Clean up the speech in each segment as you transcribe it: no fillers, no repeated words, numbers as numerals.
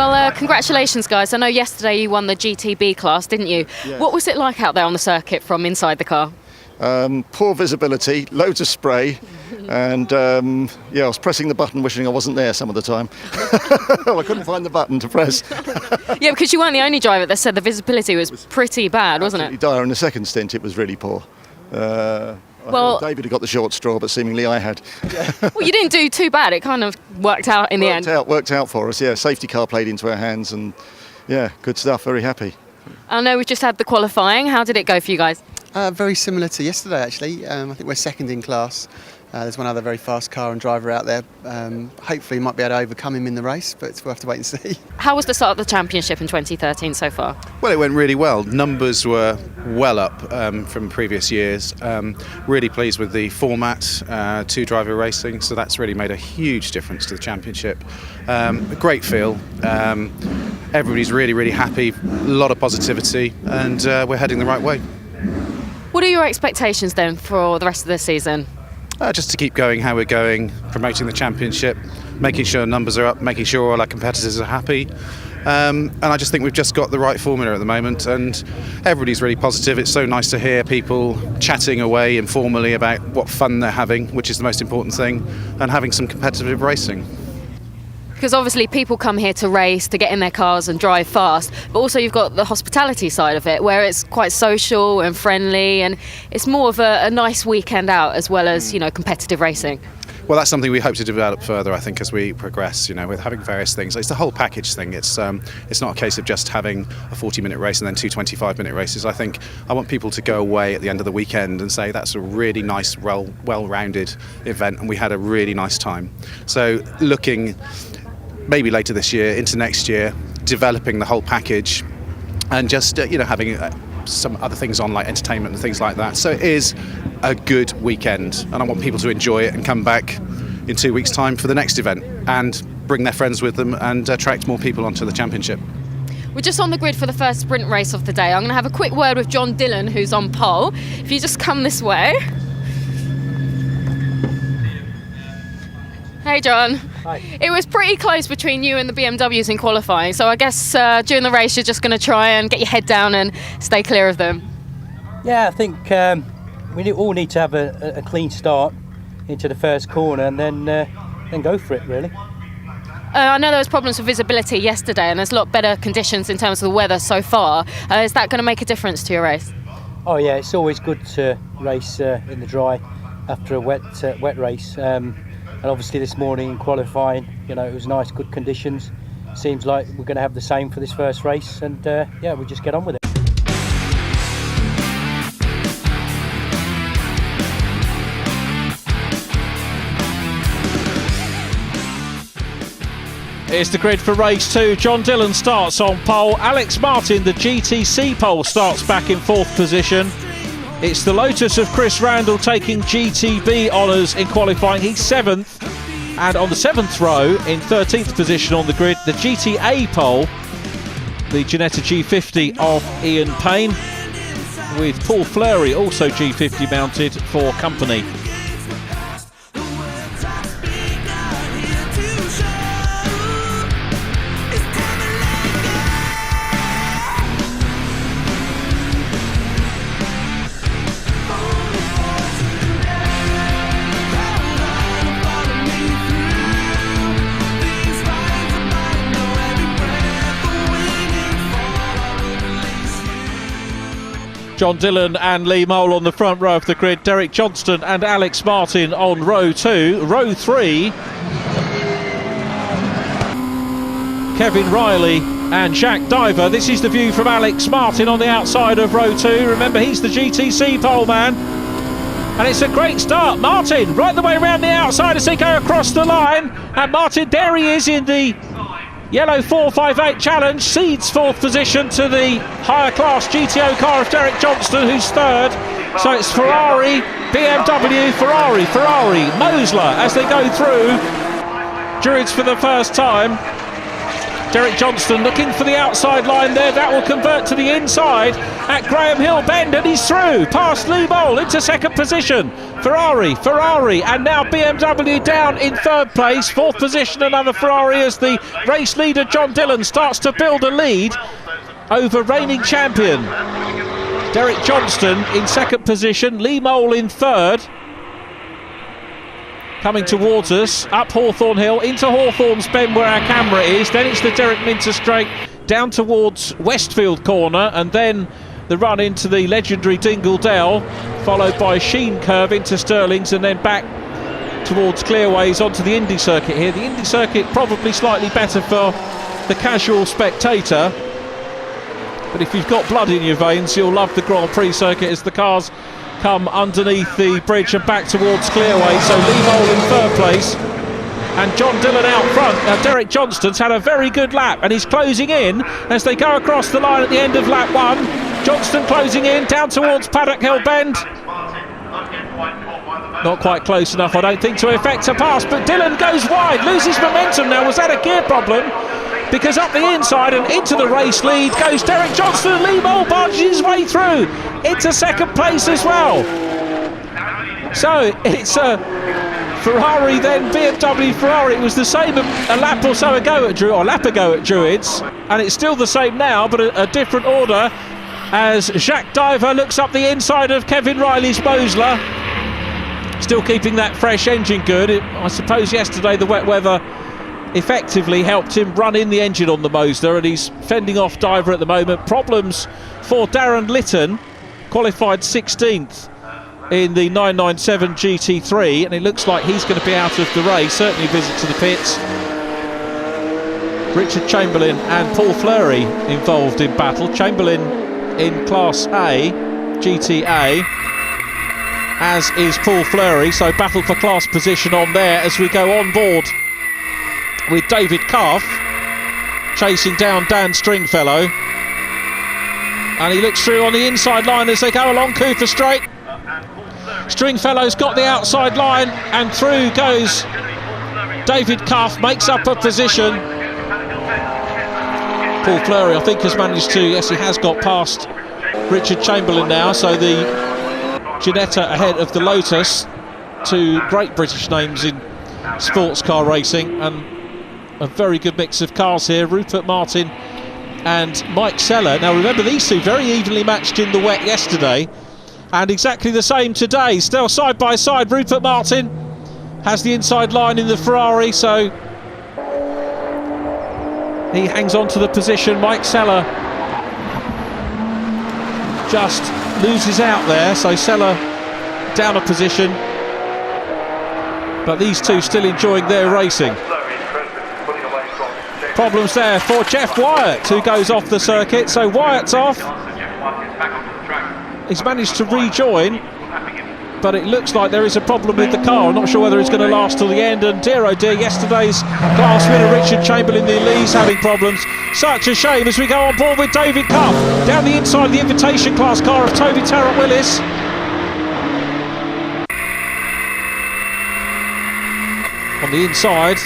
Well, congratulations, guys. I know yesterday you won the GTB class, didn't you? Yeah. What was it like out there on the circuit from inside the car? Poor visibility, loads of spray, and I was pressing the button wishing I wasn't there some of the time. Well, I couldn't find the button to press. Yeah, because you weren't the only driver that said the visibility was pretty bad, wasn't it? Dire. In the second stint, it was really poor. Well, David had got the short straw, but seemingly I had. Well, you didn't do too bad. It kind of worked out in the end. Worked out for us, yeah. Safety car played into our hands, and yeah, good stuff, very happy. I know we've just had the qualifying. How did it go for you guys? Very similar to yesterday, actually. I think we're second in class. There's one other very fast car and driver out there. Hopefully, we might be able to overcome him in the race, but we'll have to wait and see. How was the start of the championship in 2013 so far? Well, it went really well. Numbers were well up from previous years. Really pleased with the format, two-driver racing, so that's really made a huge difference to the championship. A great feel. Everybody's really, really happy. A lot of positivity, and we're heading the right way. What are your expectations then for the rest of the season? Just to keep going how we're going, promoting the championship, making sure numbers are up, making sure all our competitors are happy. And I just think we've just got the right formula at the moment, and everybody's really positive. It's so nice to hear people chatting away informally about what fun they're having, which is the most important thing, and having some competitive racing. Because obviously people come here to race, to get in their cars and drive fast, but also you've got the hospitality side of it, where it's quite social and friendly, and it's more of a nice weekend out as well as, competitive racing. Well, that's something we hope to develop further, I think, as we progress, with having various things. It's the whole package thing. It's not a case of just having a 40-minute race and then two 25-minute races. I think I want people to go away at the end of the weekend and say that's a really nice, well-rounded event, and we had a really nice time. So looking maybe later this year, into next year, developing the whole package, and just having some other things on like entertainment and things like that. So it is a good weekend, and I want people to enjoy it and come back in 2 weeks' time for the next event and bring their friends with them and attract more people onto the championship. We're just on the grid for the first sprint race of the day. I'm going to have a quick word with John Dillon, who's on pole. If you just come this way. Hey John. Hi. It was pretty close between you and the BMWs in qualifying, so I guess during the race you're just going to try and get your head down and stay clear of them. Yeah, I think we all need to have a clean start into the first corner and then go for it, really. I know there was problems with visibility yesterday, and there's a lot better conditions in terms of the weather so far. Is that going to make a difference to your race? Oh yeah, it's always good to race in the dry after a wet race. And obviously this morning in qualifying, it was nice, good conditions. Seems like we're going to have the same for this first race, and we'll just get on with it. It's the grid for race 2. John Dillon starts on pole. Alex Martin, the GTC pole, starts back in 4th position. It's the Lotus of Chris Randall taking GTB honours in qualifying. He's 7th. And on the 7th row, in 13th position on the grid, the GTA pole, the Ginetta G50 of Ian Payne, with Paul Fleury also G50 mounted for company. John Dillon and Lee Mole on the front row of the grid. Derek Johnston and Alex Martin on row 2. Row 3, Kevin Riley and Jack Diver. This is the view from Alex Martin on the outside of row 2. Remember, he's the GTC pole man. And it's a great start. Martin right the way around the outside as they go across the line. And Martin, there he is in the yellow 458 challenge, cedes 4th position to the higher class GTO car of Derek Johnston, who's 3rd. So it's Ferrari, BMW, Ferrari, Mosler as they go through. Druids for the first time. Derek Johnston looking for the outside line there. That will convert to the inside at Graham Hill Bend, and he's through past Lee Mole Mole into second position. Ferrari, and now BMW down in third place. Fourth position, another Ferrari, as the race leader John Dillon starts to build a lead over reigning champion Derek Johnston in second position. Lee Mole in third. Coming towards us, up Hawthorne Hill, into Hawthorne's Bend where our camera is. Then it's the Derek Minter straight down towards Westfield Corner, and then the run into the legendary Dingle Dell, followed by Sheen Curve into Stirlings, and then back towards Clearways onto the Indy Circuit here. The Indy Circuit probably slightly better for the casual spectator, but if you've got blood in your veins, you'll love the Grand Prix circuit as the cars come underneath the bridge and back towards Clearways. So Lee Mole in third place and John Dillon out front. Now Derek Johnston's had a very good lap and he's closing in as they go across the line at the end of lap 1. Johnston closing in down towards Paddock Hill Bend. Not quite close enough, I don't think, to effect a pass, but Dillon goes wide, loses momentum now. Was that a gear problem? Because up the inside and into the race lead goes Derek Johnston, and Lee Mole barges his way through into second place as well. So it's a Ferrari, then BMW Ferrari. It was the same a lap or so ago at Druids, and it's still the same now, but a different order, as Jacques Diver looks up the inside of Kevin Riley's Mosler. Still keeping that fresh engine good. I suppose yesterday the wet weather effectively helped him run in the engine on the Mosler, and he's fending off Diver at the moment. Problems for Darren Litton, qualified 16th in the 997 GT3, and it looks like he's going to be out of the race, certainly visit to the pits. Richard Chamberlain and Paul Fleury involved in battle. Chamberlain in Class A, GTA, as is Paul Fleury, so battle for class position on there as we go on board with David Calf chasing down Dan Stringfellow, and he looks through on the inside line as they go along Cooper Straight. Stringfellow's got the outside line and through goes David Calf, makes up a position. Paul Fleury, I think, has managed to, yes, he has got past Richard Chamberlain now, so the Ginetta ahead of the Lotus, two great British names in sports car racing, and a very good mix of cars here. Rupert Martin and Mike Seller. Now remember, these two very evenly matched in the wet yesterday, and exactly the same today. Still side by side. Rupert Martin has the inside line in the Ferrari, so he hangs on to the position. Mike Seller just loses out there, so Seller down a position, but these two still enjoying their racing. Problems there for Jeff Wyatt, who goes off the circuit. So Wyatt's off. He's managed to rejoin, but it looks like there is a problem with the car. I'm not sure whether it's going to last till the end. And dear oh dear, yesterday's class winner Richard Chamberlain, the Lee's having problems. Such a shame as we go on board with David Cuff down the inside of the invitation class car of Toby Tarrant Willis. On the inside,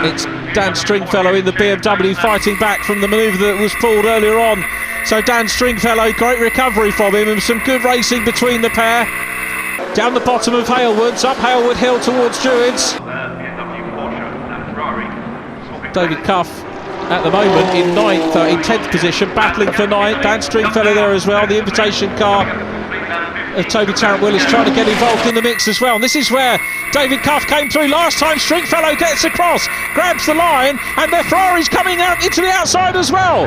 it's Dan Stringfellow in the BMW fighting back from the manoeuvre that was pulled earlier on. So Dan Stringfellow, great recovery from him, and some good racing between the pair. Down the bottom of Halewoods, up Halewood Hill towards Druids. David Cuff at the moment in 10th position, battling for 9th. Dan Stringfellow there as well. The invitation car of Toby Tarrant Willis trying to get involved in the mix as well. And this is where David Cuff came through last time. Stringfellow gets across, grabs the line, and the Ferrari's coming out into the outside as well.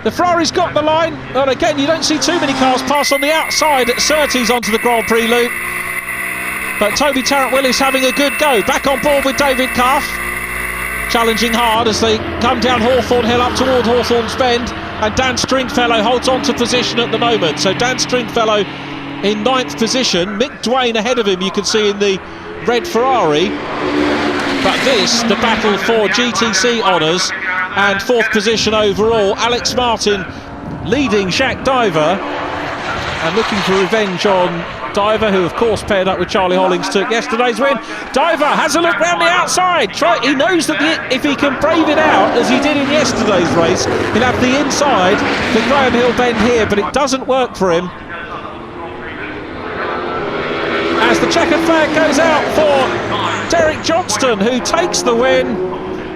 The Ferrari's got the line, and again you don't see too many cars pass on the outside at Surtees onto the Grand Prix loop. But Toby Tarrant Willis having a good go, back on board with David Cuff, challenging hard as they come down Hawthorne Hill up toward Hawthorne's Bend, and Dan Stringfellow holds on to position at the moment. So Dan Stringfellow in 9th position, Mick Dwayne ahead of him, you can see in the red Ferrari. But this, the battle for GTC honours and 4th position overall. Alex Martin leading Jacques Diver and looking for revenge on Diver, who of course paired up with Charlie Hollings, took yesterday's win. Diver has a look round the outside. He knows that if he can brave it out as he did in yesterday's race, he'll have the inside for Graham Hill Bend here, but it doesn't work for him. as the checkered flag goes out for Derek Johnston, who takes the win.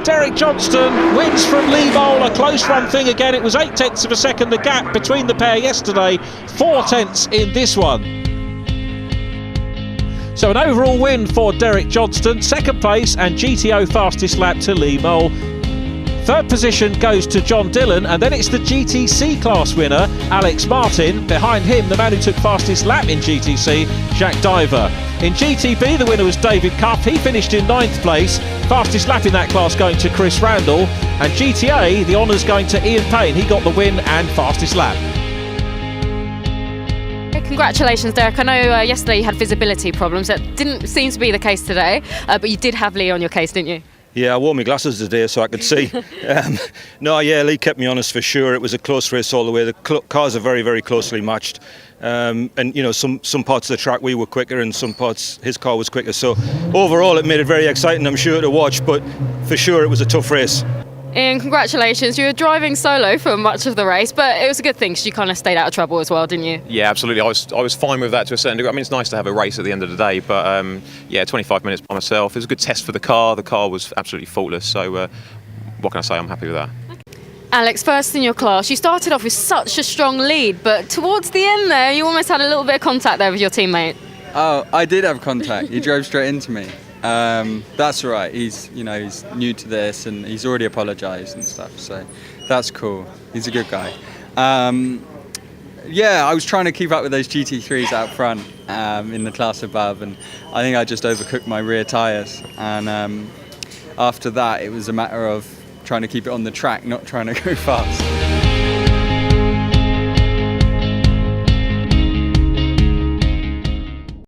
Derek Johnston wins from Lee Mole, a close run thing again. It was 0.8 of a second the gap between the pair yesterday, 0.4 in this one. So an overall win for Derek Johnston, second place and GTO fastest lap to Lee Mole. Third position goes to John Dillon, and then it's the GTC class winner, Alex Martin. Behind him, the man who took fastest lap in GTC, Jacques Diver. In GTB, the winner was David Cuff. He finished in 9th place. Fastest lap in that class going to Chris Randall. And GTA, the honours going to Ian Payne. He got the win and fastest lap. Congratulations, Derek. I know yesterday you had visibility problems. That didn't seem to be the case today, but you did have Lee on your case, didn't you? Yeah, I wore my glasses today so I could see. Lee kept me honest for sure. It was a close race all the way. The cars are very, very closely matched. And, you know, some parts of the track we were quicker and some parts his car was quicker. So overall it made it very exciting, I'm sure, to watch. But for sure it was a tough race. Ian, congratulations. You were driving solo for much of the race, but it was a good thing because you kind of stayed out of trouble as well, didn't you? Yeah, absolutely. I was fine with that to a certain degree. I mean, it's nice to have a race at the end of the day, but 25 minutes by myself. It was a good test for the car. The car was absolutely faultless. So what can I say? I'm happy with that. Alex, first in your class, you started off with such a strong lead, but towards the end there, you almost had a little bit of contact there with your teammate. Oh, I did have contact. He drove straight into me. That's all right. He's new to this and he's already apologised and stuff. So that's cool. He's a good guy. I was trying to keep up with those GT3s out front in the class above, and I think I just overcooked my rear tyres. And after that, it was a matter of trying to keep it on the track, not trying to go fast.